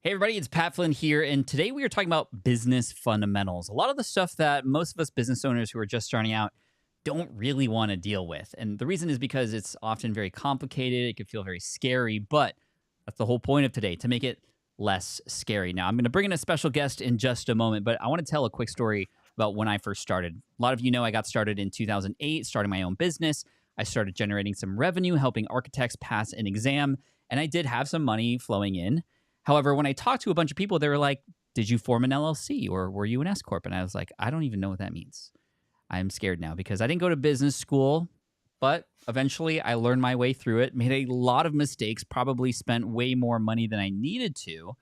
Hey everybody, it's Pat Flynn here, and today we are talking about business fundamentals. A lot of the stuff that most of us business owners who are just starting out don't really want to deal with. And the reason is because it's often very complicated, it can feel very scary, but that's the whole point of today, to make it less scary. Now, I'm going to bring in a special guest in just a moment, but I want to tell a quick story about when I first started. A lot of you know I got started in 2008, starting my own business. I started generating some revenue, helping architects pass an exam, and I did have some money flowing in. However, when I talked to a bunch of people, they were like, did you form an LLC or were you an SCorp? And I was like, I don't even know what that means. I'm scared now because I didn't go to business school, but eventually I learned my way through it, made a lot of mistakes, probably spent way more money than I needed to,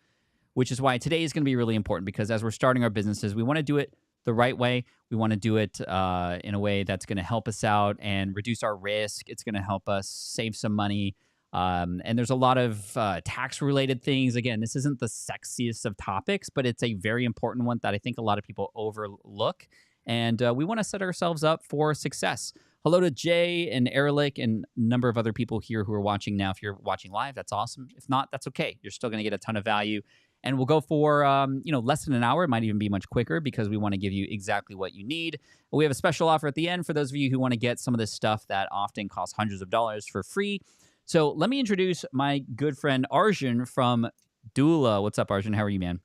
which is why today is going to be really important because as we're starting our businesses, we want to do it the right way. We want to do it in a way that's going to help us out and reduce our risk. It's going to help us save some money. And there's a lot of tax-related things. Again, this isn't the sexiest of topics, but it's a very important one that I think a lot of people overlook. And we want to set ourselves up for success. Hello to Jay and Erlich and a number of other people here who are watching now. If you're watching live, that's awesome. If not, that's okay. You're still going to get a ton of value. And we'll go for less than an hour. It might even be much quicker because we want to give you exactly what you need. We have a special offer at the end for those of you who want to get some of this stuff that often costs hundreds of dollars for free. So let me introduce my good friend Arun from Doula. What's up, Arun? How are you, man?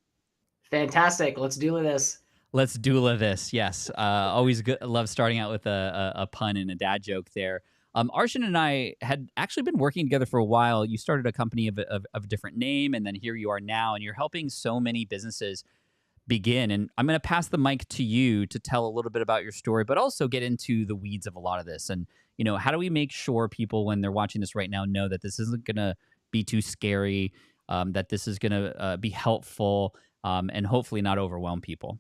Fantastic. Let's do this. Let's Doula this. Yes. Always good. Love starting out with a pun and a dad joke there. Arun and I had actually been working together for a while. You started a company of a different name, and then here you are now, and you're helping so many businesses begin. And I'm going to pass the mic to you to tell a little bit about your story, but also get into the weeds of a lot of this. And, how do we make sure people, when they're watching this right now, know that this isn't going to be too scary, that this is going to be helpful, and hopefully not overwhelm people?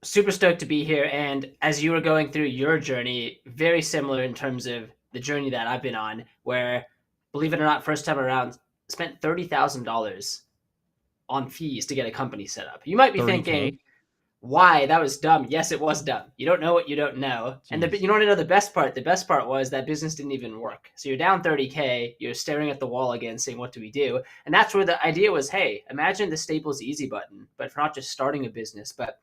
Super stoked to be here. And as you were going through your journey, very similar in terms of the journey that I've been on, where, believe it or not, first time around, spent $30,000 on fees to get a company set up. You might be 30K? thinking, why? That was dumb. Yes, it was dumb. You don't know what you don't know. And Jeez. you want to know the best part? The best part was that business didn't even work. So you're down 30K, you're staring at the wall again, saying, what do we do? And that's where the idea was, hey, imagine the Staples Easy button, but for not just starting a business, but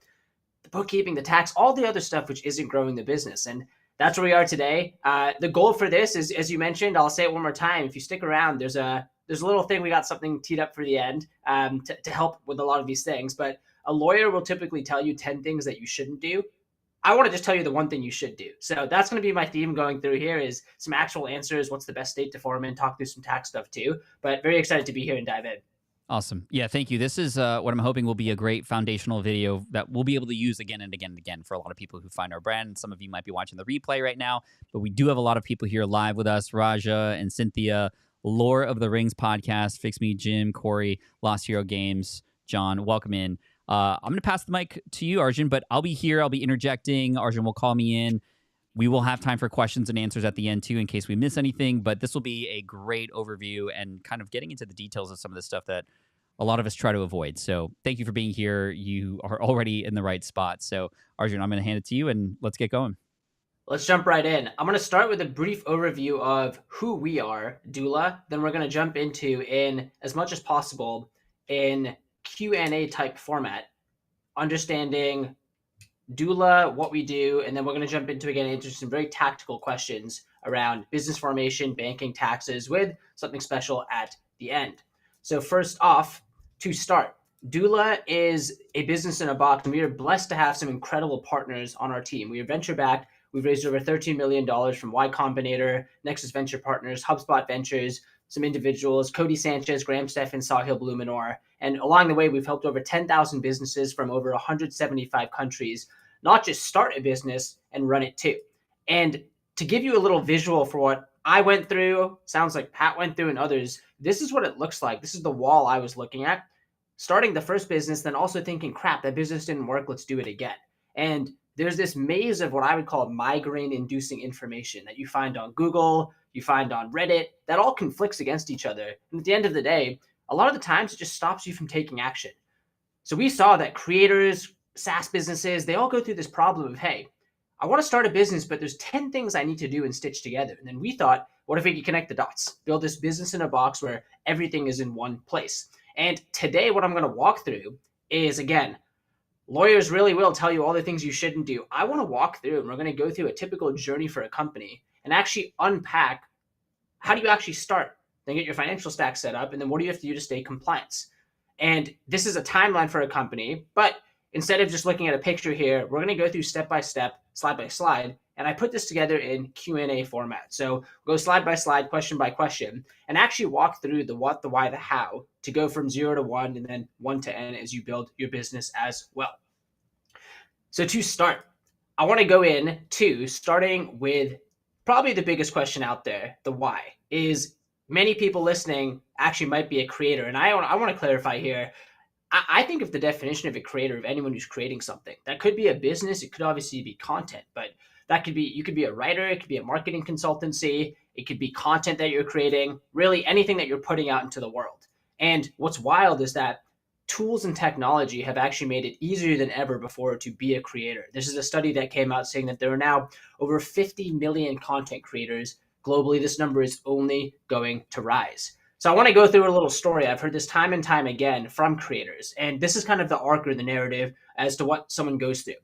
the bookkeeping, the tax, all the other stuff which isn't growing the business. And that's where we are today. The goal for this is, as you mentioned, I'll say it one more time. If you stick around, there's a little thing. We got something teed up for the end to help with a lot of these things. But a lawyer will typically tell you 10 things that you shouldn't do. I want to just tell you the one thing you should do. So that's going to be my theme going through here is some actual answers. What's the best state to form in? Talk through some tax stuff too. But very excited to be here and dive in. Awesome. Yeah, thank you. This is what I'm hoping will be a great foundational video that we'll be able to use again and again and again for a lot of people who find our brand. And some of you might be watching the replay right now, but we do have a lot of people here live with us, Raja and Cynthia, Lore of the Rings podcast, Fix Me, Jim, Corey, Lost Hero Games, John, welcome in. I'm going to pass the mic to you, Arun, but I'll be here. I'll be interjecting. Arun will call me in. We will have time for questions and answers at the end, too, in case we miss anything. But this will be a great overview and kind of getting into the details of some of the stuff that a lot of us try to avoid. So thank you for being here. You are already in the right spot. So, Arun, I'm going to hand it to you, and let's get going. Let's jump right in. I'm going to start with a brief overview of who we are, Doula. Then we're going to jump into, in as much as possible, in Q&A type format, understanding Doula, what we do, and then we're going to jump into, again, answer some very tactical questions around business formation, banking, taxes, with something special at the end. So first off, to start, Doula is a business in a box, and we are blessed to have some incredible partners on our team. We are venture-backed. We've raised over $13 million from Y Combinator, Nexus Venture Partners, HubSpot Ventures, some individuals, Cody Sanchez, Graham Stephan, Sahil Blumenor. And along the way, we've helped over 10,000 businesses from over 175 countries, not just start a business and run it too. And to give you a little visual for what I went through, sounds like Pat went through and others, this is what it looks like. This is the wall I was looking at. Starting the first business, then also thinking, crap, that business didn't work, let's do it again. And there's this maze of what I would call migraine-inducing information that you find on Google, you find on Reddit, that all conflicts against each other. And at the end of the day, a lot of the times it just stops you from taking action. So we saw that creators, SaaS businesses, they all go through this problem of, hey, I want to start a business, but there's 10 things I need to do and stitch together. And then we thought, what if we could connect the dots, build this business in a box where everything is in one place? And today, what I'm going to walk through is, again, lawyers really will tell you all the things you shouldn't do. I want to walk through, and we're going to go through a typical journey for a company and actually unpack how do you actually start, then get your financial stack set up, and then what do you have to do to stay compliant. And this is a timeline for a company, but instead of just looking at a picture here, we're going to go through step by step, slide by slide, and I put this together in Q&A format. So we'll go slide by slide, question by question, and actually walk through the what, the why, the how to go from 0 to 1 and then 1 to N as you build your business as well. So to start, I want to go in to starting with probably the biggest question out there, the why, is many people listening actually might be a creator. And I want to clarify here. I think of the definition of a creator of anyone who's creating something. That could be a business. It could obviously be content, but that could be, you could be a writer. It could be a marketing consultancy. It could be content that you're creating, really anything that you're putting out into the world. And what's wild is that tools and technology have actually made it easier than ever before to be a creator. This is a study that came out saying that there are now over 50 million content creators globally. This number is only going to rise. So I want to go through a little story. I've heard this time and time again from creators. And this is kind of the arc or the narrative as to what someone goes through.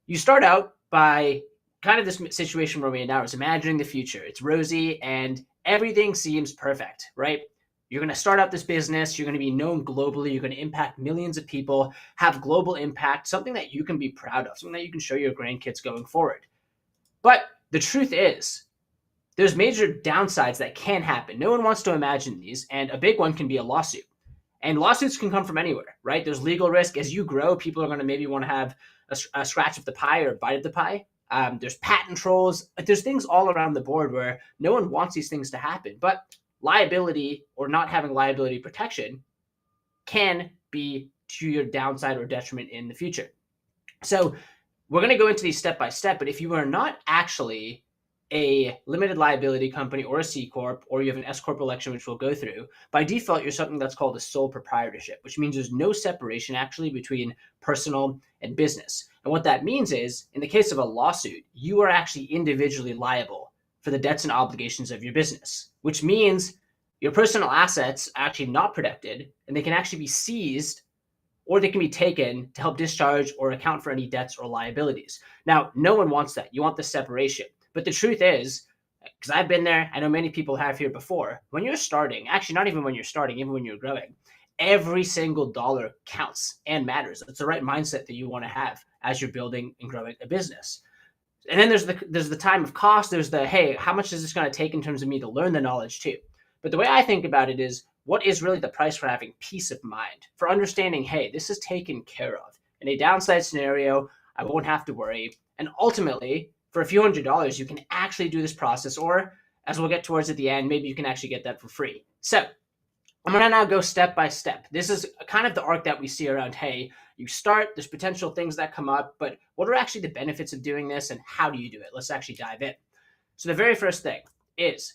You start out by kind of this situation where we are now is imagining the future. It's rosy and everything seems perfect, right? You're going to start out this business. You're going to be known globally. You're going to impact millions of people, have global impact, something that you can be proud of, something that you can show your grandkids going forward. But the truth is, there's major downsides that can happen. No one wants to imagine these, and a big one can be a lawsuit. And lawsuits can come from anywhere, right? There's legal risk. As you grow, people are going to maybe want to have a scratch of the pie or a bite of the pie. There's patent trolls. There's things all around the board where no one wants these things to happen. But liability or not having liability protection can be to your downside or detriment in the future. So we're going to go into these step by step, but if you are not actually a limited liability company or a C Corp, or you have an SCorp election, which we'll go through, by default, you're something that's called a sole proprietorship, which means there's no separation actually between personal and business. And what that means is, in the case of a lawsuit, you are actually individually liable for the debts and obligations of your business, which means your personal assets are actually not protected, and they can actually be seized or they can be taken to help discharge or account for any debts or liabilities. Now, no one wants that. You want the separation. But the truth is, because I've been there, I know many people have here before, when you're starting, actually not even when you're starting, even when you're growing, every single dollar counts and matters. It's the right mindset that you want to have as you're building and growing a business. And then there's the time of cost. There's the, hey, how much is this going to take in terms of me to learn the knowledge too? But the way I think about it is, what is really the price for having peace of mind, for understanding, hey, this is taken care of. In a downside scenario, I won't have to worry. And ultimately, for a few $100s, you can actually do this process, or as we'll get towards at the end, maybe you can actually get that for free. So I'm going to now go step by step. This is kind of the arc that we see around, hey, you start, there's potential things that come up, but what are actually the benefits of doing this and how do you do it? Let's actually dive in. So the very first thing is,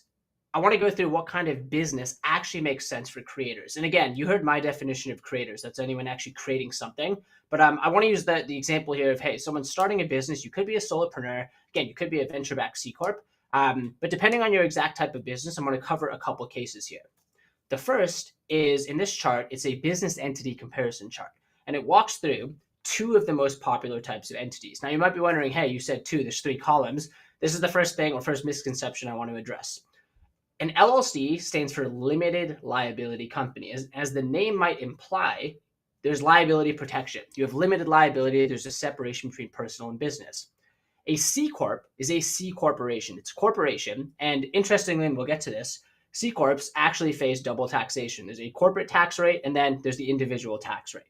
I want to go through what kind of business actually makes sense for creators. And again, you heard my definition of creators. That's anyone actually creating something. But I want to use the example here of, hey, someone's starting a business. You could be a solopreneur. Again, you could be a venture-backed C Corp. But depending on your exact type of business, I'm going to cover a couple cases here. The first is, in this chart, it's a business entity comparison chart. And it walks through two of the most popular types of entities. Now, you might be wondering, hey, you said two, there's 3 columns. This is the first thing or first misconception I want to address. An LLC stands for limited liability company. As the name might imply, there's liability protection. You have limited liability. There's a separation between personal and business. A C Corp is a C corporation. It's a corporation. And interestingly, and we'll get to this, C Corps actually face double taxation. There's a corporate tax rate, and then there's the individual tax rate.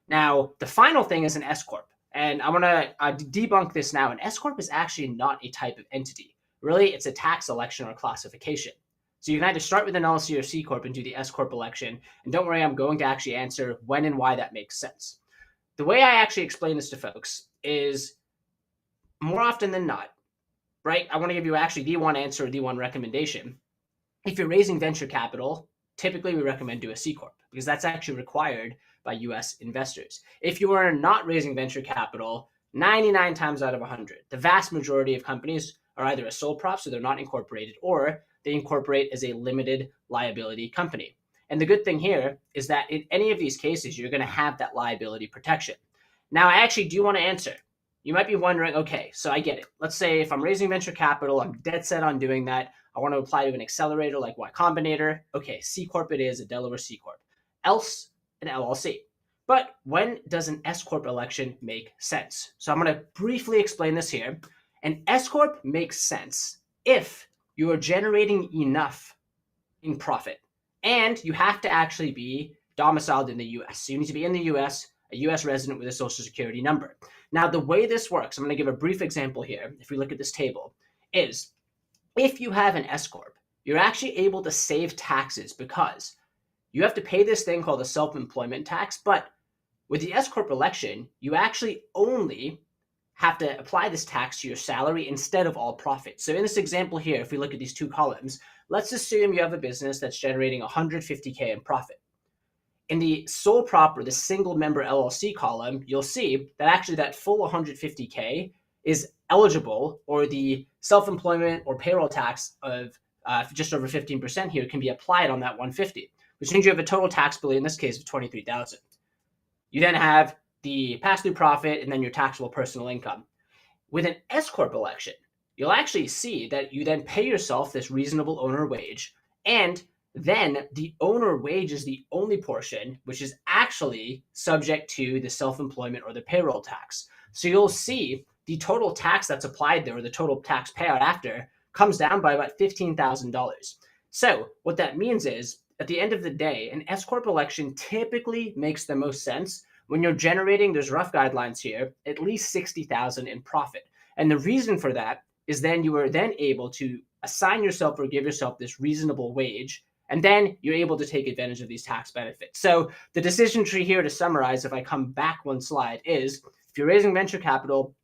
Now, the final thing is an S Corp. And I'm going to debunk this now. An S Corp is actually not a type of entity. Really, it's a tax election or classification. So you can either start with an LLC or C Corp and do the S Corp election. And don't worry, I'm going to actually answer when and why that makes sense. The way I actually explain this to folks is, more often than not, right? I want to give you actually the one answer or the one recommendation. If you're raising venture capital, typically we recommend do a C Corp because that's actually required by US investors. If you are not raising venture capital, 99 times out of 100, the vast majority of companies are either a sole prop, so they're not incorporated, or they incorporate as a limited liability company. And the good thing here is that in any of these cases, you're going to have that liability protection. Now, I actually do want to answer. You might be wondering, okay, so I get it. Let's say if I'm raising venture capital, I'm dead set on doing that. I want to apply to an accelerator like Y Combinator. Okay, C Corp it is, a Delaware C Corp. Else, an LLC. But when does an S Corp election make sense? So I'm going to briefly explain this here. An S Corp makes sense if you are generating enough in profit and you have to actually be domiciled in the US. So you need to be in the US, a US resident with a social security number. Now, the way this works, I'm going to give a brief example here. If we look at this table, is if you have an S Corp, you're actually able to save taxes because you have to pay this thing called the self-employment tax. But with the S Corp election, you actually only have to apply this tax to your salary instead of all profit. So in this example here, if we look at these two columns, let's assume you have a business that's generating 150K in profit. In the sole prop or the single member LLC column, you'll see that actually that full 150K is eligible, or the self-employment or payroll tax of just over 15% here can be applied on that 150, which means you have a total tax bill in this case of 23,000. You then have the pass-through profit and then your taxable personal income. With an S Corp election, you'll actually see that you then pay yourself this reasonable owner wage, and then the owner wage is the only portion which is actually subject to the self-employment or the payroll tax. So you'll see the total tax that's applied there, or the total tax payout after, comes down by about $15,000. So what that means is, at the end of the day, an S Corp election typically makes the most sense when you're generating, there's rough guidelines here, at least 60,000 in profit. And the reason for that is then you are then able to assign yourself or give yourself this reasonable wage, and then you're able to take advantage of these tax benefits. So the decision tree here, to summarize, if I come back one slide, is if you're raising venture capital,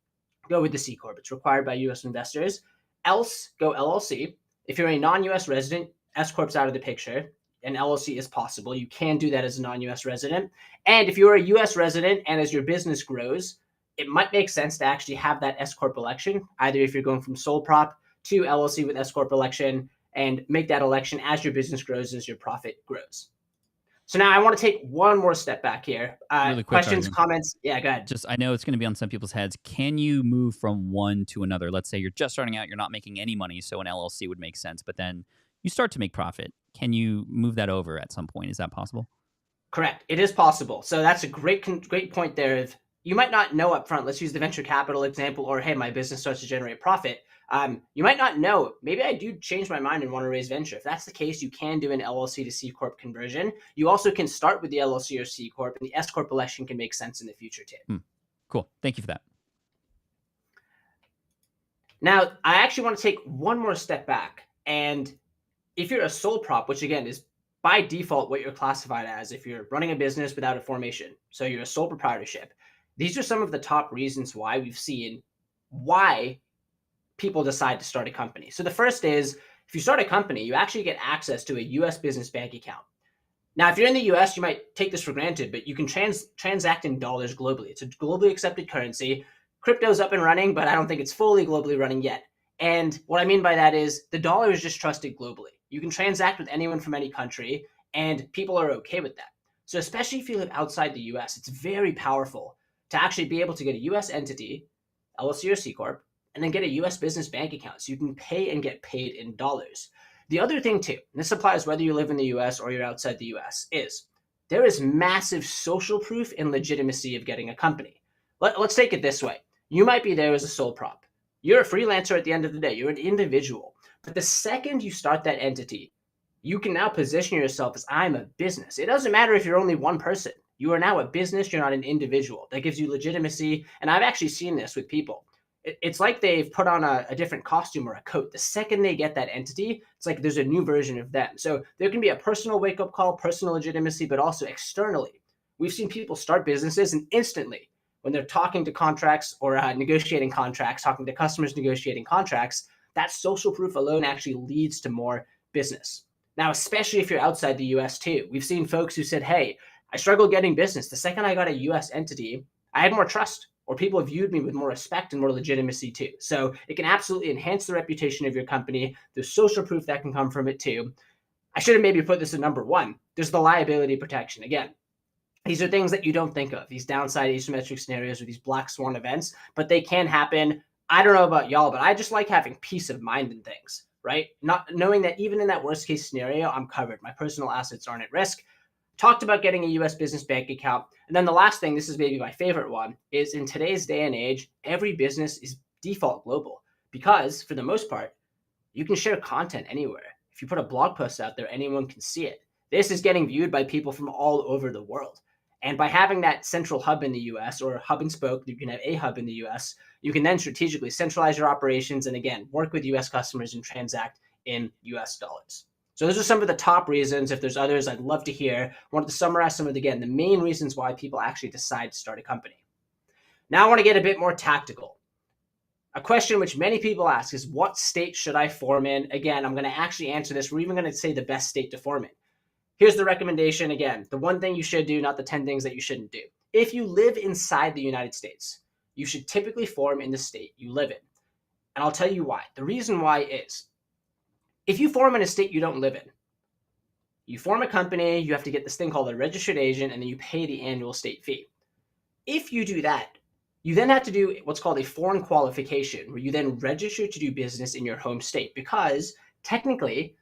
go with the C Corp. It's required by US investors. Else, go LLC. If you're a non-US resident, S Corp's out of the picture. An LLC is possible. You can do that as a non-US resident. And if you're a US resident and as your business grows, it might make sense to actually have that S Corp election, either if you're going from sole prop to LLC with S Corp election, and make that election as your business grows, as your profit grows. So now I want to take one more step back here. Really quick, Questions, Arun. comments? Yeah, go ahead. I know it's going to be on some people's heads. Can you move from one to another? Let's say you're just starting out, you're not making any money, so an LLC would make sense, but then you start to make profit. Can you move that over at some point? Is that possible? Correct. It is possible. So that's a great point there. If you might not know up front, let's use the venture capital example, or hey, my business starts to generate profit. You might not know, maybe I do change my mind and want to raise venture. If that's the case, you can do an LLC to C Corp conversion. You also can start with the LLC or C Corp, and the S Corp election can make sense in the future too. Cool. Thank you for that. Now, I actually want to take one more step back. And if you're a sole prop, which again is by default what you're classified as if you're running a business without a formation, so you're a sole proprietorship, these are some of the top reasons why we've seen why people decide to start a company. So the first is, if you start a company, you actually get access to a US business bank account. Now, if you're in the US, you might take this for granted, but you can transact in dollars globally. It's a globally accepted currency. Crypto's up and running, but I don't think it's fully globally running yet. And what I mean by that is the dollar is just trusted globally. You can transact with anyone from any country, and people are okay with that. So especially if you live outside the US, it's very powerful to actually be able to get a US entity, LLC or C Corp, and then get a US business bank account so you can pay and get paid in dollars. The other thing too, and this applies whether you live in the US or you're outside the US, is there is massive social proof and legitimacy of getting a company. Let's take it this way. You might be there as a sole prop. You're a freelancer at the end of the day. You're an individual. But the second you start that entity, you can now position yourself as, I'm a business. It doesn't matter if you're only one person. You are now a business. You're not an individual. That gives you legitimacy. And I've actually seen this with people. It's like they've put on a different costume or a coat. The second they get that entity, it's like there's a new version of them. So there can be a personal wake-up call, personal legitimacy, but also externally. We've seen people start businesses and instantly, when they're talking to contracts or negotiating contracts, talking to customers, negotiating contracts, that social proof alone actually leads to more business. Now, especially if you're outside the US too, we've seen folks who said, hey, I struggled getting business. The second I got a US entity, I had more trust, or people viewed me with more respect and more legitimacy too. So it can absolutely enhance the reputation of your company. There's social proof that can come from it too. I should have maybe put this at number one. There's the liability protection. Again, these are things that you don't think of, these downside asymmetric scenarios or these black swan events, but they can happen. I don't know about y'all, but I just like having peace of mind in things, right? Not knowing that even in that worst case scenario, I'm covered. My personal assets aren't at risk. Talked about getting a US business bank account. And then the last thing, this is maybe my favorite one, is in today's day and age, every business is default global because for the most part, you can share content anywhere. If you put a blog post out there, anyone can see it. This is getting viewed by people from all over the world. And by having that central hub in the US or hub and spoke, you can have a hub in the US, you can then strategically centralize your operations and again, work with US customers and transact in US dollars. So those are some of the top reasons. If there's others, I'd love to hear. I wanted to summarize some of the main reasons why people actually decide to start a company. Now I want to get a bit more tactical. A question which many people ask is, what state should I form in? Again, I'm going to actually answer this. We're even going to say the best state to form in. Here's the recommendation. Again, the one thing you should do, not the 10 things that you shouldn't do. If you live inside the United States, you should typically form in the state you live in. And I'll tell you why. The reason why is, if you form in a state you don't live in, you form a company, you have to get this thing called a registered agent, and then you pay the annual state fee. If you do that, you then have to do what's called a foreign qualification, where you then register to do business in your home state, because technically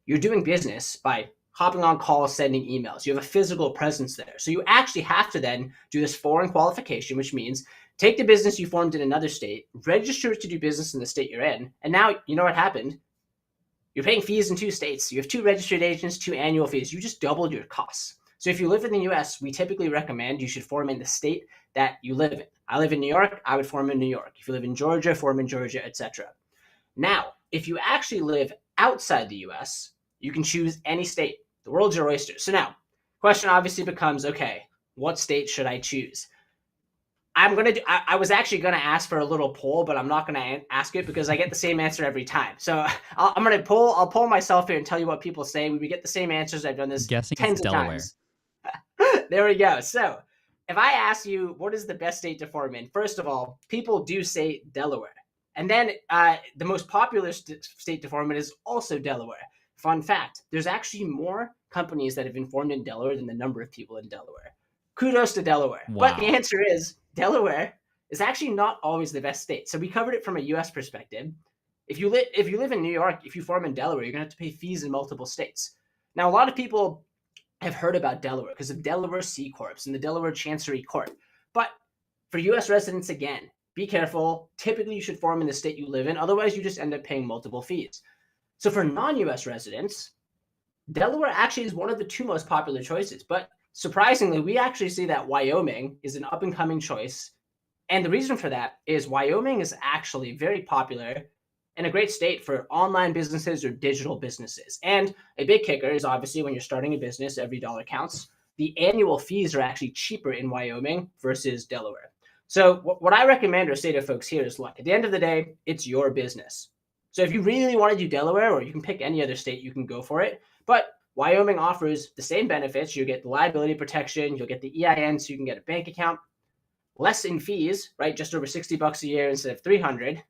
you're doing business by hopping on calls, sending emails. You have a physical presence there. So you actually have to then do this foreign qualification, which means take the business you formed in another state, register to do business in the state you're in, and now you know what happened? You're paying fees in 2 states. You have 2 registered agents, 2 annual fees. You just doubled your costs. So if you live in the US, we typically recommend you should form in the state that you live in. I live in New York, I would form in New York. If you live in Georgia, form in Georgia, etc. Now, if you actually live outside the US, you can choose any state. The world's your oyster. So now, question obviously becomes, okay, what state should I choose? I was actually going to ask for a little poll, but I'm not going to ask it because I get the same answer every time. So I'll poll myself here and tell you what people say. We get the same answers. I've done this Guessing tens it's of Delaware. times. There we go. So if I ask you, what is the best state to form in? First of all, people do say Delaware. And then the most popular state to form in is also Delaware. Fun fact, there's actually more companies that have been formed in Delaware than the number of people in Delaware. Kudos to Delaware. Wow. But the answer is Delaware is actually not always the best state. So we covered it from a US perspective. If you live in New York, if you form in Delaware, you're going to have to pay fees in multiple states. Now, a lot of people have heard about Delaware because of Delaware SCorps and the Delaware Chancery Court. But for US residents, again, be careful. Typically, you should form in the state you live in. Otherwise, you just end up paying multiple fees. So for non-US residents, Delaware actually is one of the 2 most popular choices. But surprisingly, we actually see that Wyoming is an up-and-coming choice. And the reason for that is Wyoming is actually very popular and a great state for online businesses or digital businesses. And a big kicker is obviously when you're starting a business, every dollar counts. The annual fees are actually cheaper in Wyoming versus Delaware. So what I recommend or say to folks here is, look, at the end of the day, it's your business. So if you really want to do Delaware, or you can pick any other state, you can go for it. But Wyoming offers the same benefits. You get the liability protection, you'll get the EIN so you can get a bank account, less in fees, right? Just over $60 a year instead of $300.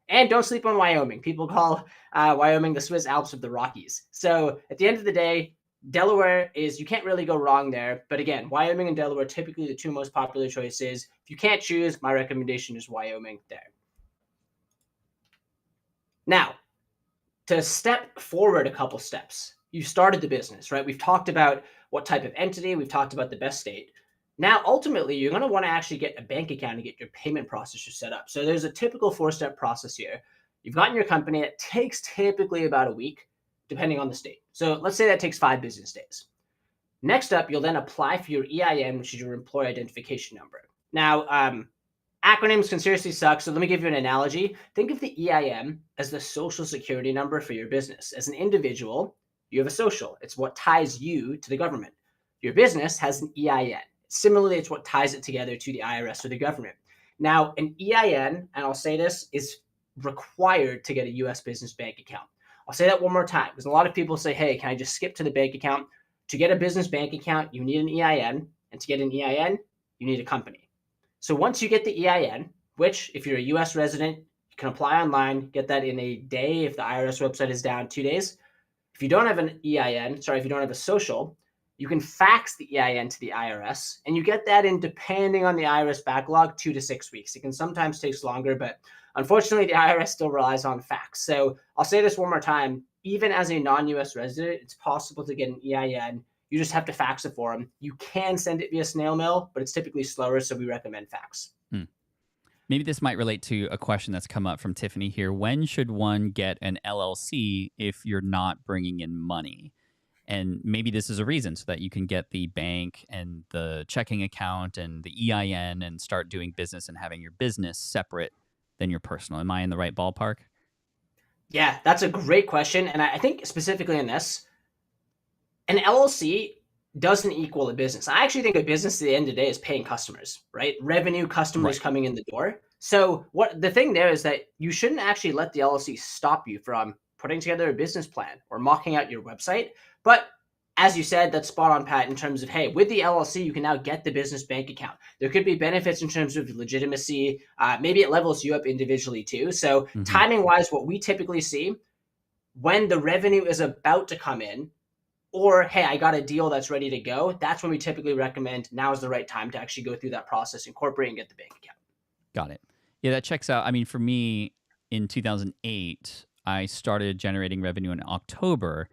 And don't sleep on Wyoming. People call Wyoming the Swiss Alps of the Rockies. So at the end of the day, Delaware is, you can't really go wrong there. But again, Wyoming and Delaware are typically the 2 most popular choices. If you can't choose, my recommendation is Wyoming there. Now, to step forward a couple steps, you started the business, right? We've talked about what type of entity, we've talked about the best state. Now, ultimately, you're going to want to actually get a bank account and get your payment processor set up. So there's a typical 4-step process here. You've gotten your company. It takes typically about a week, depending on the state. So let's say that takes 5 business days. Next up, you'll then apply for your EIN, which is your employee identification number. Now, acronyms can seriously suck, so let me give you an analogy. Think of the EIN as the social security number for your business. As an individual, you have a social. It's what ties you to the government. Your business has an EIN. Similarly, it's what ties it together to the IRS or the government. Now, an EIN, and I'll say this, is required to get a US business bank account. I'll say that one more time, because a lot of people say, hey, can I just skip to the bank account? To get a business bank account, you need an EIN, and to get an EIN, you need a company. So once you get the EIN, which if you're a US resident, you can apply online, get that in a day. If the IRS website is down, 2 days. If you don't have an EIN, if you don't have a social, you can fax the EIN to the IRS, and you get that in, depending on the IRS backlog, 2 to 6 weeks. It can sometimes take longer, but unfortunately, the IRS still relies on fax. So I'll say this one more time. Even as a non-US resident, it's possible to get an EIN. You just have to fax it for them. You can send it via snail mail, but it's typically slower, so we recommend fax. Maybe this might relate to a question that's come up from Tiffany here. When should one get an LLC if you're not bringing in money? And maybe this is a reason so that you can get the bank and the checking account and the EIN and start doing business and having your business separate than your personal. Am I in the right ballpark? Yeah, that's a great question. And I think specifically in this, an LLC doesn't equal a business. I actually think a business at the end of the day is paying customers, right? Revenue, customers coming in the door. So what the thing there is that you shouldn't actually let the LLC stop you from putting together a business plan or mocking out your website. But as you said, that's spot on, Pat, in terms of, hey, with the LLC, you can now get the business bank account. There could be benefits in terms of legitimacy. Maybe it levels you up individually too. So timing wise, what we typically see when the revenue is about to come in, or, hey, I got a deal that's ready to go, that's when we typically recommend now is the right time to actually go through that process, incorporate, and get the bank account. Got it. Yeah, that checks out. I mean, for me, in 2008, I started generating revenue in October,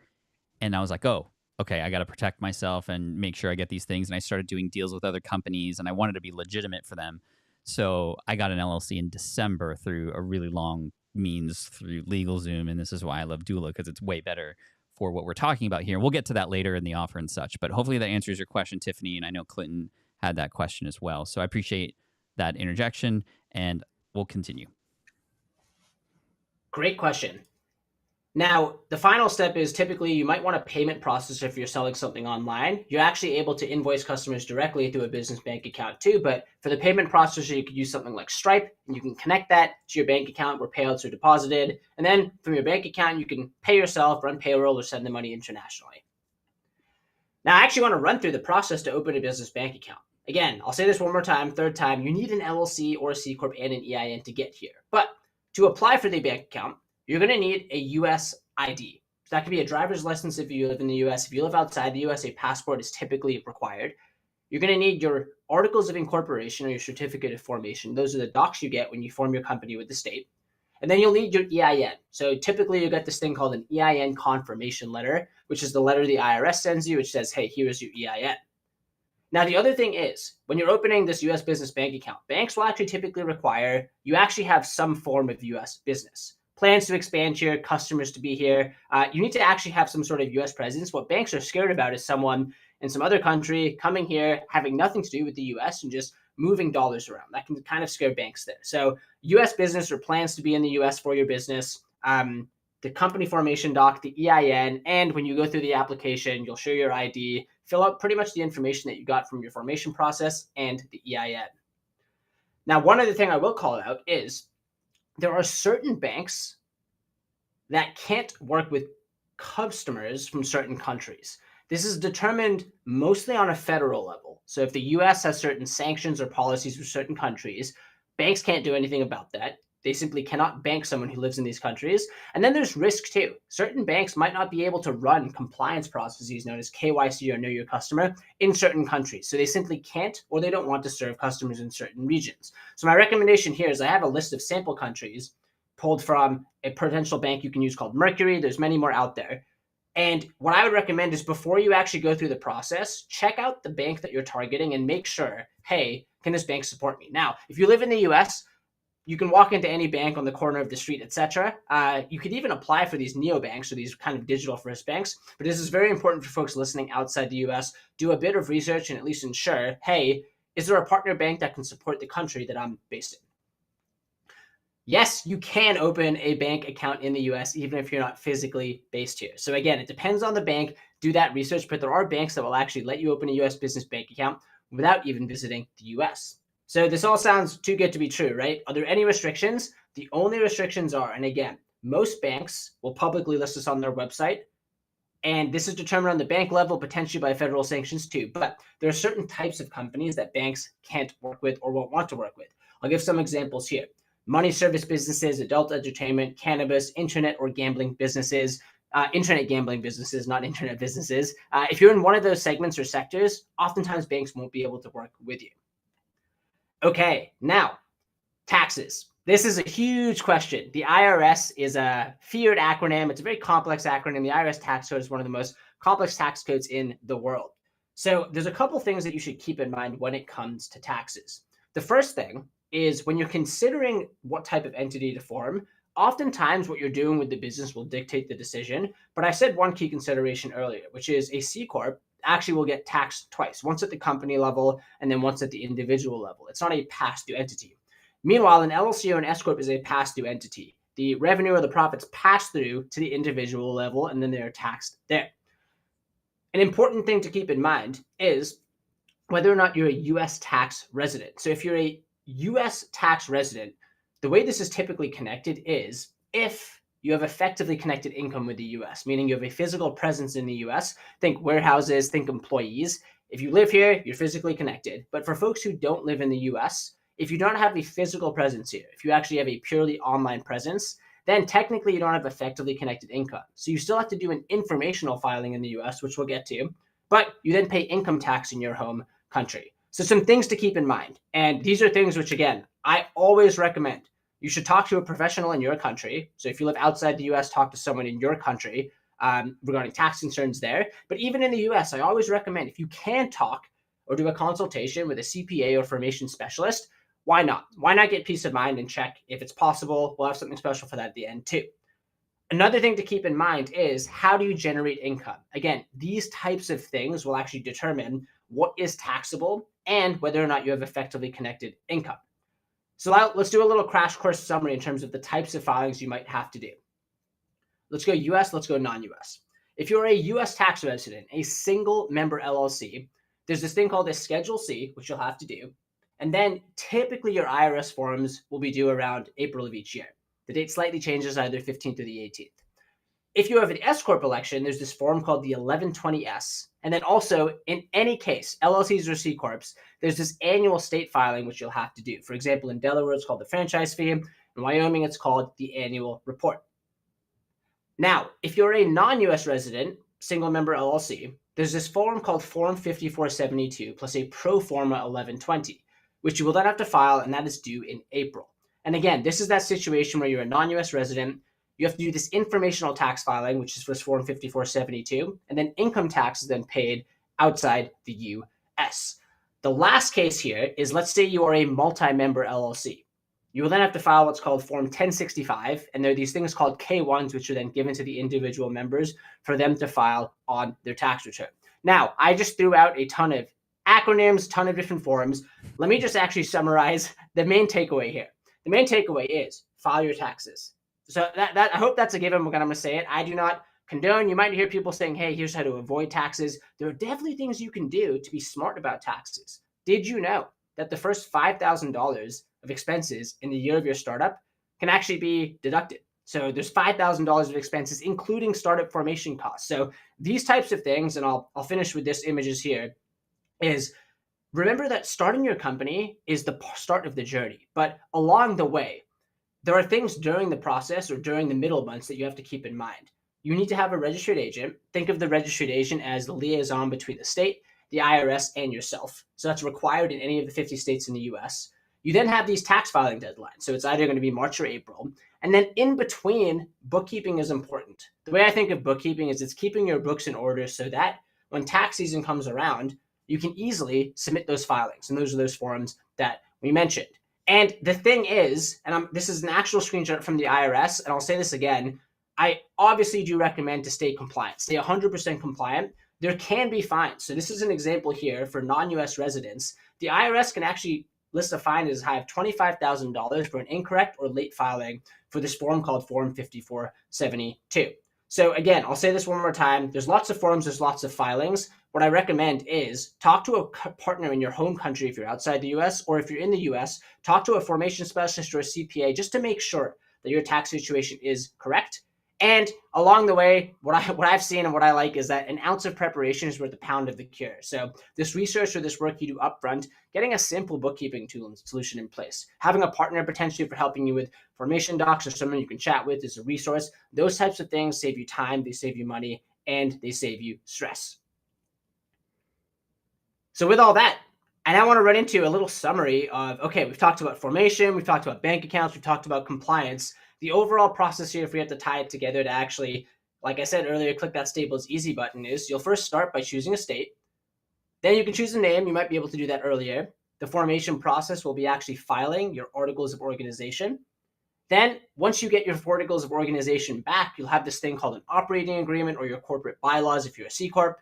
and I was like, oh, okay, I got to protect myself and make sure I get these things. And I started doing deals with other companies, and I wanted to be legitimate for them. So I got an LLC in December through a really long means through LegalZoom, and this is why I love Doula, because it's way better for what we're talking about here. We'll get to that later in the offer and such, but hopefully that answers your question, Tiffany, and I know Clinton had that question as well. So I appreciate that interjection, and we'll continue. Great question. Now, the final step is typically you might want a payment processor if you're selling something online. You're actually able to invoice customers directly through a business bank account too, but for the payment processor, you could use something like Stripe, and you can connect that to your bank account where payouts are deposited. And then from your bank account, you can pay yourself, run payroll, or send the money internationally. Now, I actually want to run through the process to open a business bank account. Again, I'll say this one more time, third time, you need an LLC or a SCorp and an EIN to get here. But to apply for the bank account, you're going to need a US ID. So that could be a driver's license if you live in the US. If you live outside the US, a passport is typically required. You're going to need your articles of incorporation or your certificate of formation. Those are the docs you get when you form your company with the state. And then you'll need your EIN. So typically you get this thing called an EIN confirmation letter, which is the letter the IRS sends you, which says, hey, here's your EIN. Now, the other thing is, when you're opening this US business bank account, banks will actually typically require you actually have some form of US business. Plans to expand here, customers to be here. You need to actually have some sort of US presence. What banks are scared about is someone in some other country coming here, having nothing to do with the US and just moving dollars around. That can kind of scare banks there. So US business or plans to be in the US for your business, the company formation doc, the EIN, and when you go through the application, you'll show your ID, fill out pretty much the information that you got from your formation process and the EIN. Now, one other thing I will call out is there are certain banks that can't work with customers from certain countries. This is determined mostly on a federal level. So if the US has certain sanctions or policies for certain countries, banks can't do anything about that. They simply cannot bank someone who lives in these countries. And then there's risk too. Certain banks might not be able to run compliance processes known as KYC or Know Your Customer in certain countries. So they simply can't, or they don't want to serve customers in certain regions. So my recommendation here is I have a list of sample countries pulled from a potential bank you can use called Mercury. There's many more out there. And what I would recommend is before you actually go through the process, check out the bank that you're targeting and make sure, hey, can this bank support me? Now, if you live in the US, you can walk into any bank on the corner of the street, etc. You could even apply for these neobanks or these kind of digital first banks. But this is very important for folks listening outside the US. Do a bit of research and at least ensure, hey, is there a partner bank that can support the country that I'm based in? Yes, you can open a bank account in the US even if you're not physically based here. So again, it depends on the bank. Do that research, but there are banks that will actually let you open a US business bank account without even visiting the US. So this all sounds too good to be true, right? Are there any restrictions? The only restrictions are, and again, most banks will publicly list this on their website, and this is determined on the bank level, potentially by federal sanctions too, but there are certain types of companies that banks can't work with or won't want to work with. I'll give some examples here. Money service businesses, adult entertainment, cannabis, internet or gambling businesses, internet gambling businesses, not internet businesses. If you're in one of those segments or sectors, oftentimes banks won't be able to work with you. Okay, now taxes. This is a huge question. The IRS is a feared acronym. It's a very complex acronym. The IRS tax code is one of the most complex tax codes in the world. So there's a couple things that you should keep in mind when it comes to taxes. The first thing is when you're considering what type of entity to form, oftentimes what you're doing with the business will dictate the decision. But I said one key consideration earlier, which is a C Corp actually will get taxed twice, once at the company level and then once at the individual level. It's not a pass-through entity. Meanwhile, an LLC or an S-Corp is a pass-through entity. The revenue or the profits pass through to the individual level and then they're taxed there. An important thing to keep in mind is whether or not you're a U.S. tax resident. So if you're a U.S. tax resident, the way this is typically connected is if you have effectively connected income with the U.S., meaning you have a physical presence in the U.S., think warehouses, think employees. If you live here, you're physically connected. But for folks who don't live in the U.S., if you don't have a physical presence here, if you actually have a purely online presence, then technically you don't have effectively connected income. So you still have to do an informational filing in the US, which we'll get to, but you then pay income tax in your home country. So some things to keep in mind. And these are things which, again, I always recommend. You should talk to a professional in your country. So if you live outside the US, talk to someone in your country regarding tax concerns there. But even in the US, I always recommend if you can talk or do a consultation with a CPA or formation specialist, why not? Why not get peace of mind and check if it's possible? We'll have something special for that at the end too. Another thing to keep in mind is how do you generate income? Again, these types of things will actually determine what is taxable and whether or not you have effectively connected income. So let's do a little crash course summary in terms of the types of filings you might have to do. Let's go US, let's go non-US. If you're a US tax resident, a single member LLC, there's this thing called a Schedule C, which you'll have to do. And then typically your IRS forms will be due around April of each year. The date slightly changes either 15th or the 18th. If you have an S-Corp election, there's this form called the 1120S. And then also, in any case, LLCs or C-Corps, there's this annual state filing, which you'll have to do. For example, in Delaware, it's called the franchise fee. In Wyoming, it's called the annual report. Now, if you're a non-US resident, single member LLC, there's this form called Form 5472 plus a pro forma 1120. Which you will then have to file, and that is due in April. And again, this is that situation where you're a non-US resident, you have to do this informational tax filing, which is for Form 5472, and then income tax is then paid outside the US. The last case here is, let's say you are a multi-member LLC. You will then have to file what's called Form 1065, and there are these things called K-1s, which are then given to the individual members for them to file on their tax return. Now, I just threw out a ton of acronyms, ton of different forms. Let me just actually summarize the main takeaway here. The main takeaway is file your taxes. So that I hope that's a given. I'm going to say it. I do not condone. You might hear people saying, hey, here's how to avoid taxes. There are definitely things you can do to be smart about taxes. Did you know that the first $5,000 of expenses in the year of your startup can actually be deducted? So there's $5,000 of expenses, including startup formation costs. So these types of things, and I'll finish with this images here, is remember that starting your company is the start of the journey. But along the way, there are things during the process or during the middle months that you have to keep in mind. You need to have a registered agent. Think of the registered agent as the liaison between the state, the IRS, and yourself. So that's required in any of the 50 states in the US. You then have these tax filing deadlines. So it's either going to be March or April. And then in between, bookkeeping is important. The way I think of bookkeeping is it's keeping your books in order so that when tax season comes around, you can easily submit those filings. And those are those forms that we mentioned. And the thing is, and this is an actual screenshot from the IRS, and I'll say this again, I obviously do recommend to stay compliant, stay 100% compliant. There can be fines. So this is an example here for non-US residents. The IRS can actually list a fine as high as $25,000 for an incorrect or late filing for this form called Form 5472. So again, I'll say this one more time. There's lots of forms, there's lots of filings. What I recommend is talk to a partner in your home country if you're outside the US, or if you're in the US, talk to a formation specialist or a CPA just to make sure that your tax situation is correct. And along the way, what I've seen and what I like is that an ounce of preparation is worth a pound of the cure. So this research or this work you do upfront, getting a simple bookkeeping tool and solution in place, having a partner potentially for helping you with formation docs or someone you can chat with is a resource. Those types of things save you time, they save you money, and they save you stress. So with all that, I now want to run into a little summary of, okay, we've talked about formation, we've talked about bank accounts, we've talked about compliance. The overall process here, if we have to tie it together to actually, like I said earlier, click that Staples Easy button, is you'll first start by choosing a state. Then you can choose a name. You might be able to do that earlier. The formation process will be actually filing your articles of organization. Then once you get your articles of organization back, you'll have this thing called an operating agreement or your corporate bylaws if you're a SCorp.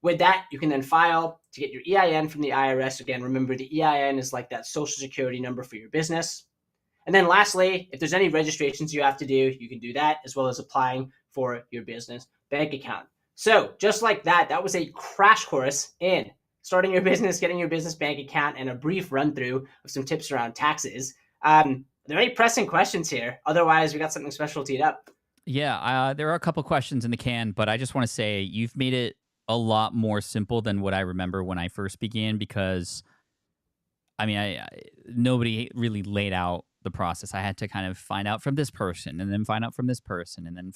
With that, you can then file to get your EIN from the IRS. Again, remember the EIN is like that social security number for your business. And then lastly, if there's any registrations you have to do, you can do that, as well as applying for your business bank account. So just like that, that was a crash course in starting your business, getting your business bank account, and a brief run through of some tips around taxes. Are there any pressing questions here? Otherwise, we got something special teed up. Yeah, there are a couple questions in the can, but I just want to say you've made it a lot more simple than what I remember when I first began, because I mean, nobody really laid out the process. I had to kind of find out from this person and then find out from this person and then,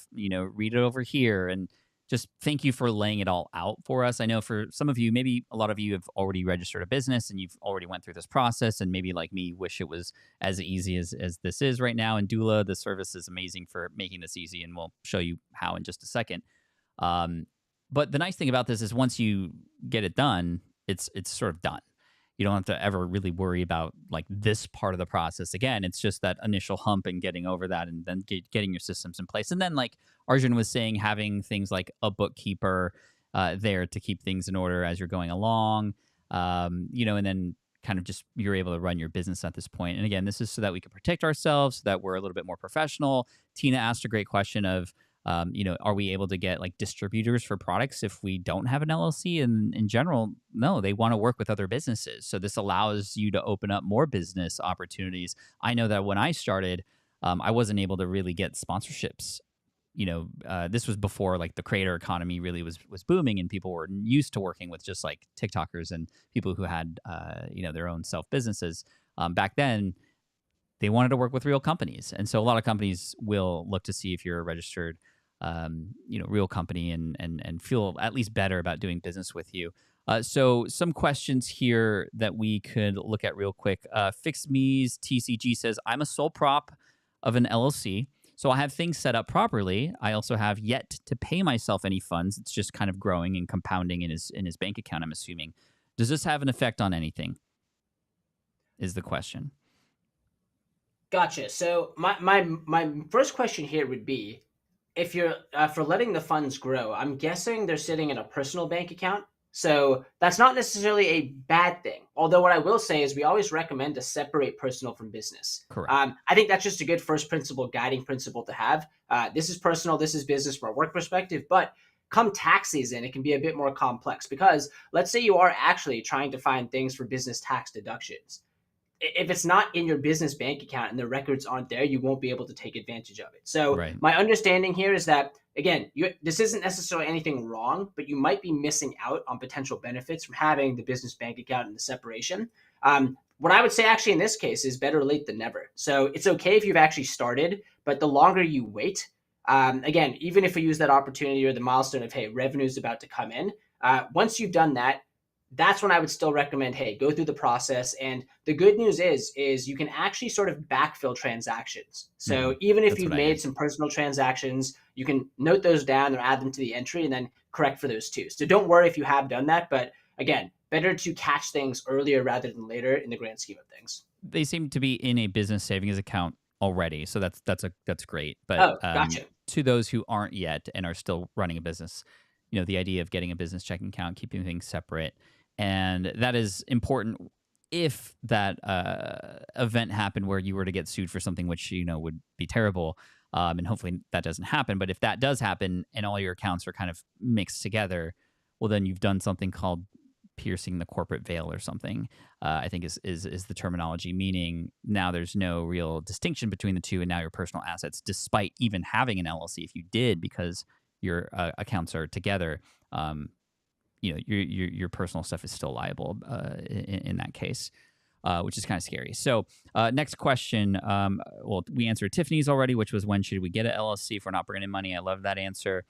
read it over here. And just thank you for laying it all out for us. I know for some of you, maybe a lot of you have already registered a business and you've already went through this process, and maybe like me, wish it was as easy as this is right now. And Doula, the service, is amazing for making this easy, and we'll show you how in just a second. But the nice thing about this is once you get it done, it's sort of done. You don't have to ever really worry about like this part of the process again. It's just that initial hump and getting over that, and then getting your systems in place. And then, like Arjun was saying, having things like a bookkeeper there to keep things in order as you're going along, and then kind of just you're able to run your business at this point. And again, this is so that we can protect ourselves, so that we're a little bit more professional. Tina asked a great question of, are we able to get like distributors for products if we don't have an LLC? And in general, no, they want to work with other businesses. So this allows you to open up more business opportunities. I know that when I started, I wasn't able to really get sponsorships. This was before like the creator economy really was booming, and people were used to working with just like TikTokers and people who had, their own self businesses. Back then, they wanted to work with real companies. And so a lot of companies will look to see if you're a registered real company and feel at least better about doing business with you. So some questions here that we could look at real quick. Fix Me's TCG says, I'm a sole prop of an LLC, so I have things set up properly. I also have yet to pay myself any funds. It's just kind of growing and compounding in his bank account, I'm assuming. Does this have an effect on anything? Is the question. Gotcha. So my first question here would be, if you're for letting the funds grow, I'm guessing they're sitting in a personal bank account. So that's not necessarily a bad thing. Although what I will say is we always recommend to separate personal from business. Correct. I think that's just a good first principle, guiding principle to have. This is personal, this is business from a work perspective, but come tax season, it can be a bit more complex, because let's say you are actually trying to find things for business tax deductions. If it's not in your business bank account and the records aren't there, you won't be able to take advantage of it. So Right. My understanding here is that, again, this isn't necessarily anything wrong, but you might be missing out on potential benefits from having the business bank account and the separation. What I would say actually in this case is better late than never. So it's okay if you've actually started, but the longer you wait, again, even if we use that opportunity or the milestone of, hey, revenue is about to come in, once you've done that, that's when I would still recommend, hey, go through the process. And the good news is you can actually sort of backfill transactions. So even if you've made some personal transactions, you can note those down or add them to the entry and then correct for those too. So don't worry if you have done that. But again, better to catch things earlier rather than later in the grand scheme of things. They seem to be in a business savings account already, so that's great. But gotcha. To those who aren't yet and are still running a business, the idea of getting a business checking account, keeping things separate, and that is important. If that event happened where you were to get sued for something, which would be terrible, and hopefully that doesn't happen. But if that does happen and all your accounts are kind of mixed together, well, then you've done something called piercing the corporate veil or something. I think is the terminology, meaning now there's no real distinction between the two, and now your personal assets, despite even having an LLC, if you did because your accounts are together, your personal stuff is still liable in that case. Which is kind of scary. So next question. Well, we answered Tiffany's already, which was when should we get an LLC if we're not bringing in money? I love that answer.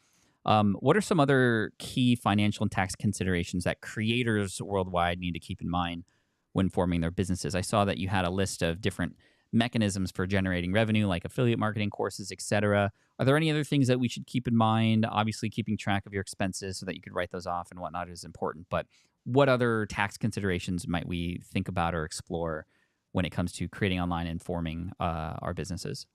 What are some other key financial and tax considerations that creators worldwide need to keep in mind when forming their businesses? I saw that you had a list of different mechanisms for generating revenue, like affiliate marketing courses, etc. Are there any other things that we should keep in mind? Obviously, keeping track of your expenses so that you could write those off and whatnot is important, but what other tax considerations might we think about or explore when it comes to creating online and forming our businesses?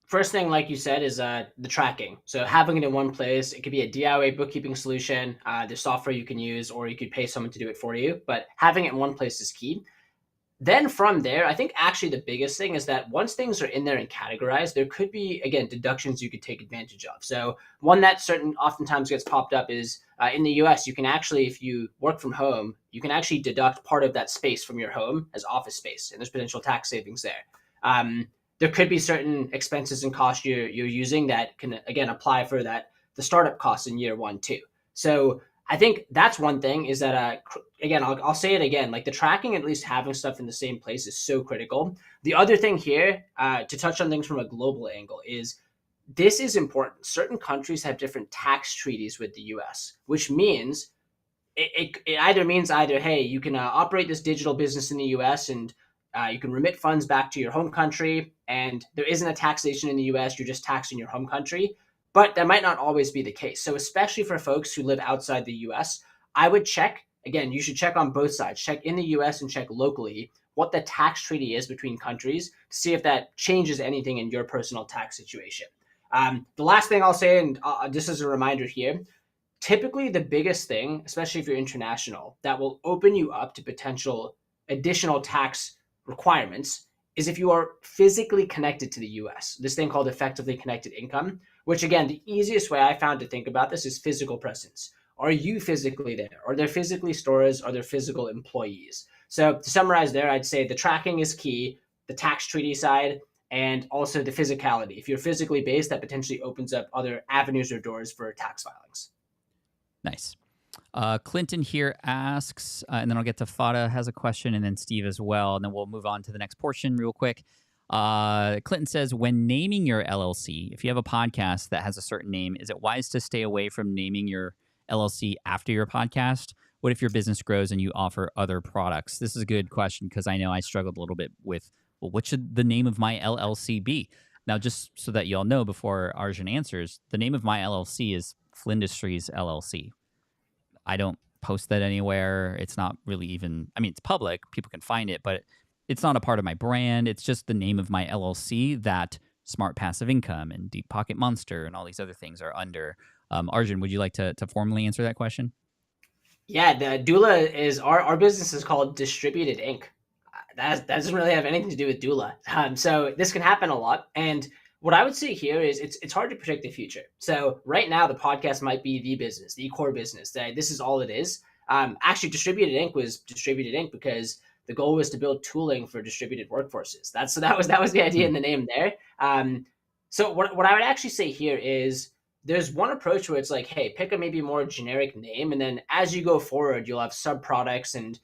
First thing, like you said, is the tracking. So having it in one place, it could be a DIY bookkeeping solution, there's software you can use, or you could pay someone to do it for you. But having it in one place is key. Then from there, I think actually the biggest thing is that once things are in there and categorized, there could be, again, deductions you could take advantage of. So one that oftentimes gets popped up is in the US, you can actually, if you work from home, you can actually deduct part of that space from your home as office space, and there's potential tax savings there. There could be certain expenses and costs you're using that can, again, apply for the startup costs in year 1 too. So I think that's one thing is that, again, I'll say it again, like the tracking, at least having stuff in the same place is so critical. The other thing here, to touch on things from a global angle, is this is important. Certain countries have different tax treaties with the US, which means it either means hey, you can operate this digital business in the US and you can remit funds back to your home country, and there isn't a taxation in the US, you're just taxed in your home country. But that might not always be the case. So especially for folks who live outside the US, I would check, again, you should check on both sides. Check in the US and check locally what the tax treaty is between countries to see if that changes anything in your personal tax situation. The last thing I'll say, and just as a reminder here, typically the biggest thing, especially if you're international, that will open you up to potential additional tax requirements is if you are physically connected to the US, this thing called effectively connected income, which again, the easiest way I found to think about this is physical presence. Are you physically there? Are there physically stores? Are there physical employees? So to summarize there, I'd say the tracking is key, the tax treaty side, and also the physicality. If you're physically based, that potentially opens up other avenues or doors for tax filings. Nice. Clinton here asks, and then I'll get to Fada has a question, and then Steve as well, and then we'll move on to the next portion real quick. Clinton says, when naming your LLC, if you have a podcast that has a certain name, is it wise to stay away from naming your LLC after your podcast? What if your business grows and you offer other products? This is a good question because I know I struggled a little bit with, well, what should the name of my LLC be? Now, just so that you all know before Arjun answers, the name of my LLC is Flindustries LLC. I don't post that anywhere. It's not really even, I mean, it's public. People can find it, but it's not a part of my brand. It's just the name of my LLC that Smart Passive Income and Deep Pocket Monster and all these other things are under. Arjun, would you like to formally answer that question? Yeah, the Doula is, our business is called Distributed Inc. That doesn't really have anything to do with Doula. So this can happen a lot. And what I would say here is it's hard to predict the future. So right now, the podcast might be the business, the core business. This is all it is. Actually, Distributed Inc. was Distributed Inc. because the goal was to build tooling for distributed workforces. That was the idea in the name there. So what I would actually say here is there's one approach where it's like, hey, pick a maybe more generic name, and then as you go forward, you'll have sub products. And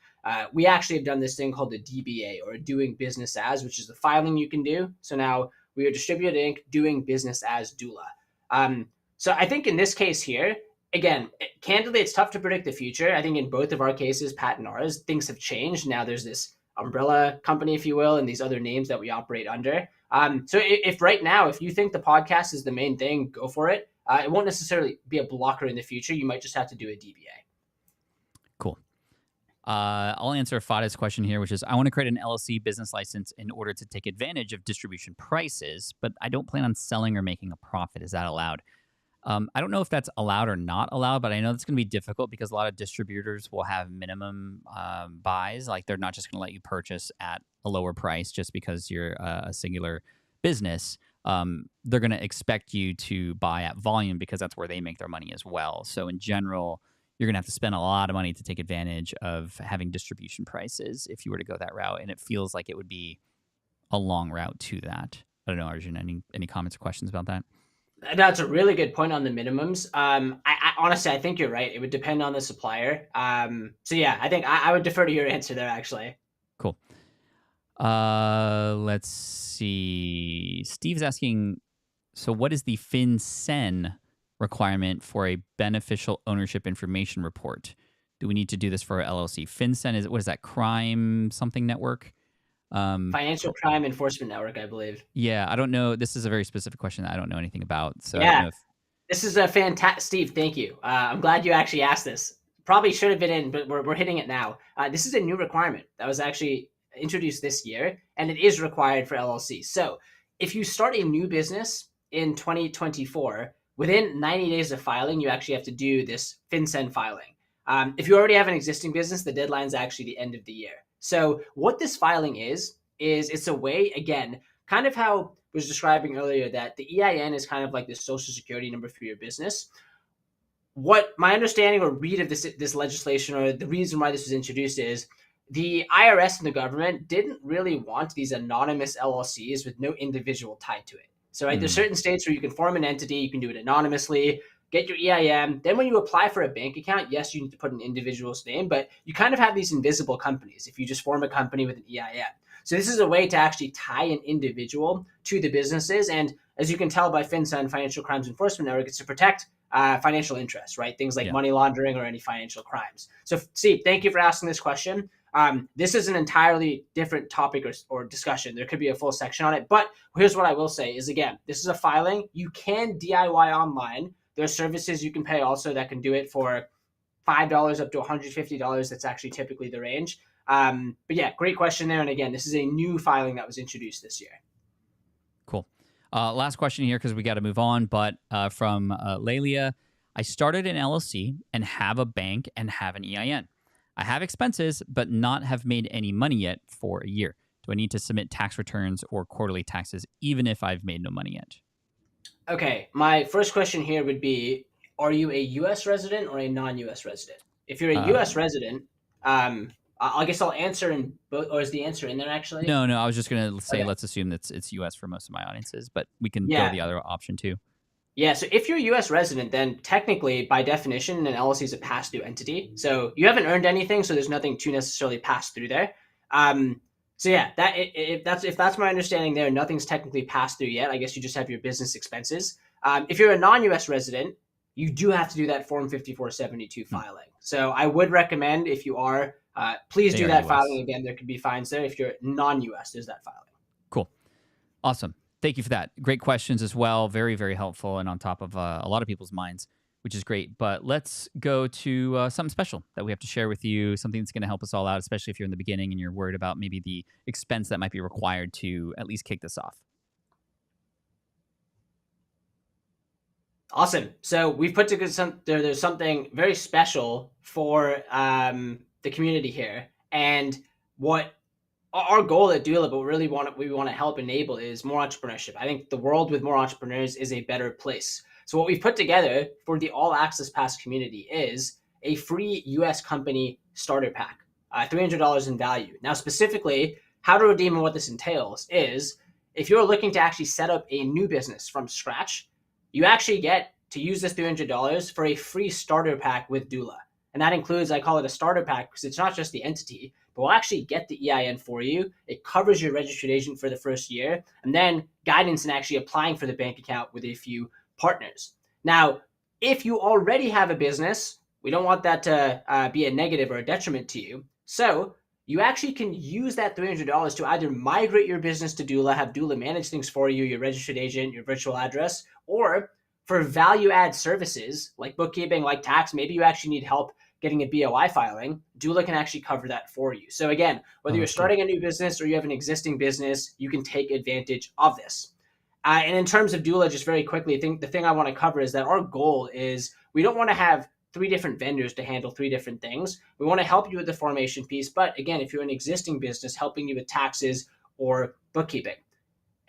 we actually have done this thing called the DBA, or doing business as, which is the filing you can do. So now we are Distributed Inc. doing business as Doula. So I think in this case here, again, candidly, it's tough to predict the future. I think in both of our cases, Pat and ours, things have changed. Now there's this umbrella company, if you will, and these other names that we operate under. So if right now, if you think the podcast is the main thing, go for it. It won't necessarily be a blocker in the future. You might just have to do a DBA. Cool. I'll answer Fada's question here, which is, I want to create an LLC business license in order to take advantage of distribution prices, but I don't plan on selling or making a profit. Is that allowed? I don't know if that's allowed or not allowed, but I know that's going to be difficult because a lot of distributors will have minimum buys. Like they're not just going to let you purchase at a lower price just because you're a singular business. They're going to expect you to buy at volume because that's where they make their money as well. So in general, you're going to have to spend a lot of money to take advantage of having distribution prices if you were to go that route. And it feels like it would be a long route to that. I don't know, Arjun, any comments or questions about that? That's a really good point on the minimums. I honestly, I think you're right. It would depend on the supplier. So yeah, I think I would defer to your answer there, actually. Cool. Let's see. Steve's asking, so what is the FinCEN requirement for a beneficial ownership information report? Do we need to do this for our LLC? FinCEN what is that? Crime something network? Financial Crime Enforcement Network, I believe. Yeah, I don't know. This is a very specific question that I don't know anything about. So Yeah. I don't know if... This is a fantastic, Steve. Thank you. I'm glad you actually asked this. Probably should have been in, but we're hitting it now. This is a new requirement that was actually introduced this year, and it is required for LLC. So if you start a new business in 2024, within 90 days of filing, you actually have to do this FinCEN filing. If you already have an existing business, the deadline is actually the end of the year. So what this filing is it's a way, again, kind of how I was describing earlier, that the EIN is kind of like the social security number for your business. What my understanding or read of this legislation, or the reason why this was introduced, is the IRS and the government didn't really want these anonymous LLCs with no individual tied to it. So right, there's certain states where you can form an entity, you can do it anonymously, get your EIN. Then when you apply for a bank account, yes, you need to put an individual's name, but you kind of have these invisible companies if you just form a company with an EIN. So this is a way to actually tie an individual to the businesses. And as you can tell by FinCEN, Financial Crimes Enforcement Network, it's to protect financial interests, right? Things like money laundering or any financial crimes. So Steve, thank you for asking this question. This is an entirely different topic or discussion. There could be a full section on it. But here's what I will say is, again, this is a filing. You can DIY online. There are services you can pay also that can do it for $5 up to $150. That's actually typically the range. But yeah, great question there. And again, this is a new filing that was introduced this year. Cool. Last question here, because we got to move on. But from Lelia, I started an LLC and have a bank and have an EIN. I have expenses, but not have made any money yet for a year. Do I need to submit tax returns or quarterly taxes, even if I've made no money yet? Okay, my first question here would be, are you a U.S. resident or a non-U.S. resident? If you're a U.S. resident, I guess I'll answer in both, or is the answer in there actually? No, I was just going to say, let's assume that it's U.S. for most of my audiences, but we can go the other option too. Yeah, so if you're a U.S. resident, then technically, by definition, an LLC is a pass-through entity. So you haven't earned anything, so there's nothing to necessarily pass through there. So yeah, if that's my understanding there, nothing's technically passed through yet. I guess you just have your business expenses. If you're a non-U.S. resident, you do have to do that Form 5472 filing. So I would recommend, if you are, please do that filing. Again, there could be fines there. If you're non-U.S., there's that filing. Cool. Awesome. Thank you for that. Great questions as well. Very, very helpful and on top of a lot of people's minds, which is great. But let's go to something special that we have to share with you, something that's going to help us all out, especially if you're in the beginning and you're worried about maybe the expense that might be required to at least kick this off. Awesome. So we've put together there's something very special for the community here. And what our goal at Doula, but really we want to help enable, is more entrepreneurship. I think the world with more entrepreneurs is a better place. So what we've put together for the All Access Pass community is a free US company starter pack, $300 in value. Now, specifically, how to redeem and what this entails is, if you're looking to actually set up a new business from scratch, you actually get to use this $300 for a free starter pack with Doula. And that includes, I call it a starter pack because it's not just the entity, but we'll actually get the EIN for you. It covers your registered agent for the first year, and then guidance in actually applying for the bank account with a few partners. Now, if you already have a business, we don't want that to be a negative or a detriment to you. So you actually can use that $300 to either migrate your business to Doula, have Doula manage things for you, your registered agent, your virtual address, or for value add services like bookkeeping, like tax, maybe you actually need help getting a BOI filing, Doula can actually cover that for you. So again, whether you're starting a new business or you have an existing business, you can take advantage of this. And in terms of Doula, just very quickly, I think the thing I want to cover is that our goal is we don't want to have 3 different vendors to handle 3 different things. We want to help you with the formation piece. But again, if you're an existing business, helping you with taxes or bookkeeping.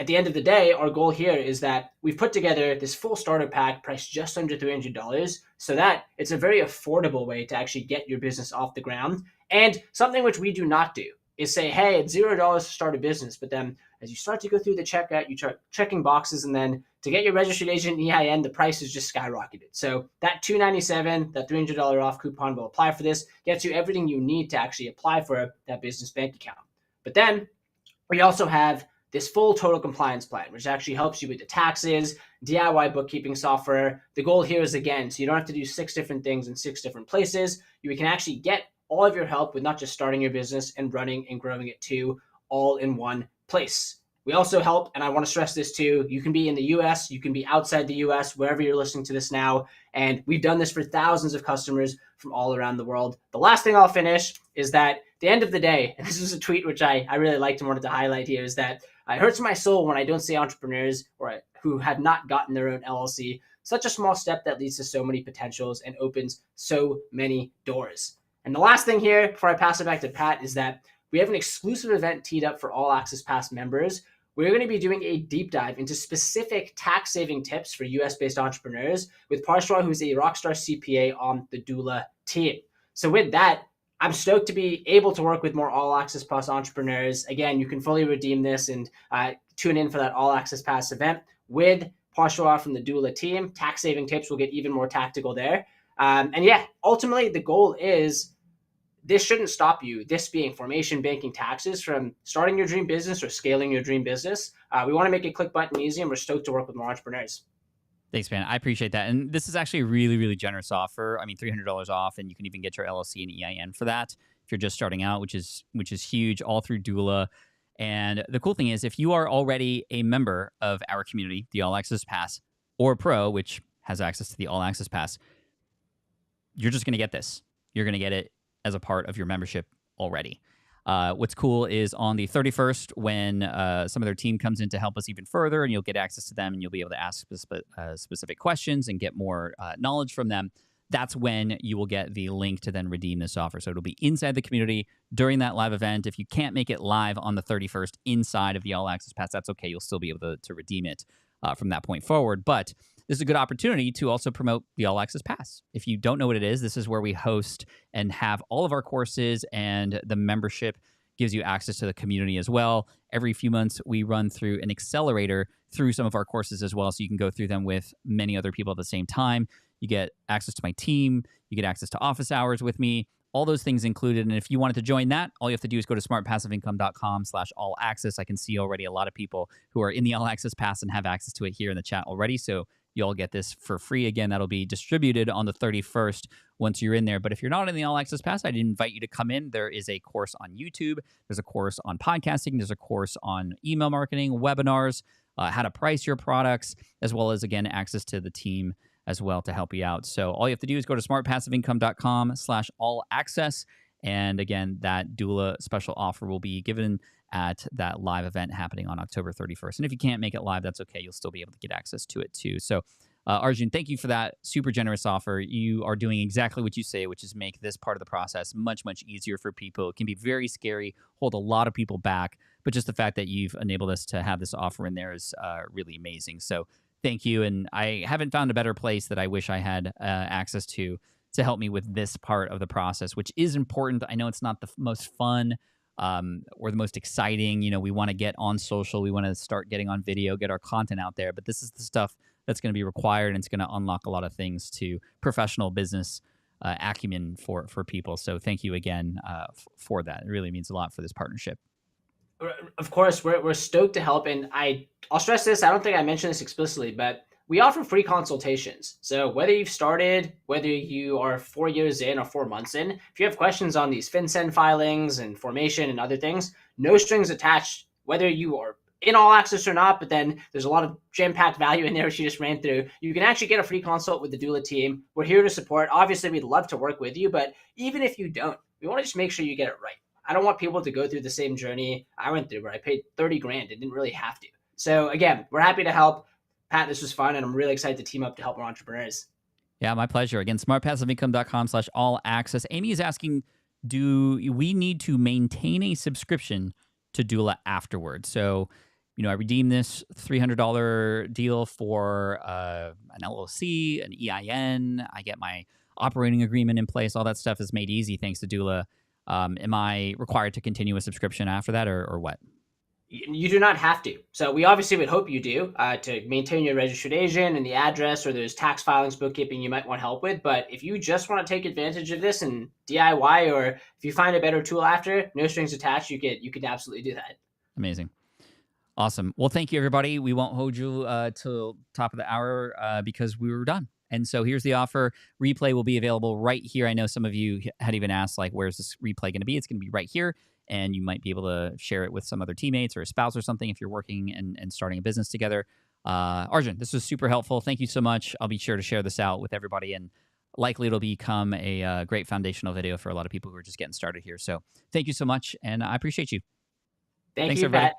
at the end of the day, our goal here is that we've put together this full starter pack priced just under $300 so that it's a very affordable way to actually get your business off the ground. And something which we do not do is say, hey, it's $0 to start a business. But then as you start to go through the checkout, you start checking boxes, and then to get your registered agent EIN, the price is just skyrocketed. So that $297, that $300 off coupon will apply for this, gets you everything you need to actually apply for that business bank account. But then we also have this full total compliance plan, which actually helps you with the taxes, DIY bookkeeping software. The goal here is, again, so you don't have to do 6 different things in 6 different places. You can actually get all of your help with not just starting your business and running and growing it too, all in one place. We also help, and I want to stress this too, you can be in the US, you can be outside the US, wherever you're listening to this now. And we've done this for thousands of customers from all around the world. The last thing I'll finish is that at the end of the day, and this is a tweet which I really liked and wanted to highlight here, is that it hurts my soul when I don't see entrepreneurs who have not gotten their own LLC. Such a small step that leads to so many potentials and opens so many doors. And the last thing here, before I pass it back to Pat, is that we have an exclusive event teed up for All Access Pass members. We're going to be doing a deep dive into specific tax-saving tips for US-based entrepreneurs with Parshwa, who's a rockstar CPA on the Doula team. So with that, I'm stoked to be able to work with more All Access Pass entrepreneurs. Again, you can fully redeem this and tune in for that All Access Pass event with Parshwa from the Doula team. Tax-saving tips will get even more tactical there. And yeah, ultimately, the goal is this shouldn't stop you, this being formation, banking, taxes, from starting your dream business or scaling your dream business. We want to make it click button easy, and we're stoked to work with more entrepreneurs. Thanks, man. I appreciate that. And this is actually a really, really generous offer. I mean, $300 off, and you can even get your LLC and EIN for that if you're just starting out, which is huge, all through Doula. And the cool thing is, if you are already a member of our community, the All Access Pass, or Pro, which has access to the All Access Pass, you're just going to get this. You're going to get it as a part of your membership already. What's cool is on the 31st, when some of their team comes in to help us even further, and you'll get access to them, and you'll be able to ask specific questions and get more knowledge from them. That's when you will get the link to then redeem this offer. So it'll be inside the community during that live event. If you can't make it live on the 31st inside of the All Access Pass, that's okay. You'll still be able to redeem it from that point forward. But this is a good opportunity to also promote the All Access Pass. If you don't know what it is, this is where we host and have all of our courses, and the membership gives you access to the community as well. Every few months, we run through an accelerator through some of our courses as well, so you can go through them with many other people at the same time. You get access to my team. You get access to office hours with me. All those things included. And if you wanted to join that, all you have to do is go to smartpassiveincome.com/all-access. I can see already a lot of people who are in the All Access Pass and have access to it here in the chat already. So you all get this for free. Again, that'll be distributed on the 31st once you're in there. But if you're not in the All Access Pass, I'd invite you to come in. There is a course on YouTube. There's a course on podcasting. There's a course on email marketing, webinars, how to price your products, as well as, again, access to the team as well to help you out. So all you have to do is go to smartpassiveincome.com/all-access. And again, that Doula special offer will be given at that live event happening on October 31st. And if you can't make it live, that's okay. You'll still be able to get access to it too. So Arjun, thank you for that super generous offer. You are doing exactly what you say, which is make this part of the process much, much easier for people. It can be very scary, hold a lot of people back, but just the fact that you've enabled us to have this offer in there is really amazing. So thank you. And I haven't found a better place that I wish I had access to help me with this part of the process, which is important. I know it's not the most fun or the most exciting. You know, we want to get on social. We want to start getting on video, get our content out there. But this is the stuff that's going to be required, and it's going to unlock a lot of things to professional business acumen for people. So thank you again for that. It really means a lot for this partnership. Of course, we're stoked to help. And I'll stress this. I don't think I mentioned this explicitly, but we offer free consultations. So whether you've started, whether you are 4 years in or 4 months in, if you have questions on these FinCEN filings and formation and other things, no strings attached, whether you are in All Access or not, but then there's a lot of jam-packed value in there she just ran through. You can actually get a free consult with the Doula team. We're here to support. Obviously, we'd love to work with you, but even if you don't, we want to just make sure you get it right. I don't want people to go through the same journey I went through where I paid 30 grand and didn't really have to. So again, we're happy to help. Pat, this was fun, and I'm really excited to team up to help more entrepreneurs. Yeah, my pleasure. Again, smartpassiveincome.com/all-access. Amy is asking, do we need to maintain a subscription to Doula afterwards? So I redeem this $300 deal for an LLC, an EIN. I get my operating agreement in place. All that stuff is made easy thanks to Doula. Am I required to continue a subscription after that, or what? You do not have to. So we obviously would hope you do to maintain your registered agent and the address, or there's tax filings, bookkeeping you might want help with. But if you just want to take advantage of this and DIY, or if you find a better tool after, no strings attached, you could absolutely do that. Amazing. Awesome. Well, thank you, everybody. We won't hold you till top of the hour because we were done. And so here's the offer. Replay will be available right here. I know some of you had even asked, like, where's this replay going to be? It's going to be right here. And you might be able to share it with some other teammates or a spouse or something if you're working and starting a business together. Arjun, this was super helpful. Thank you so much. I'll be sure to share this out with everybody. And likely it'll become a great foundational video for a lot of people who are just getting started here. So thank you so much. And I appreciate you. Thanks, everybody. Pat.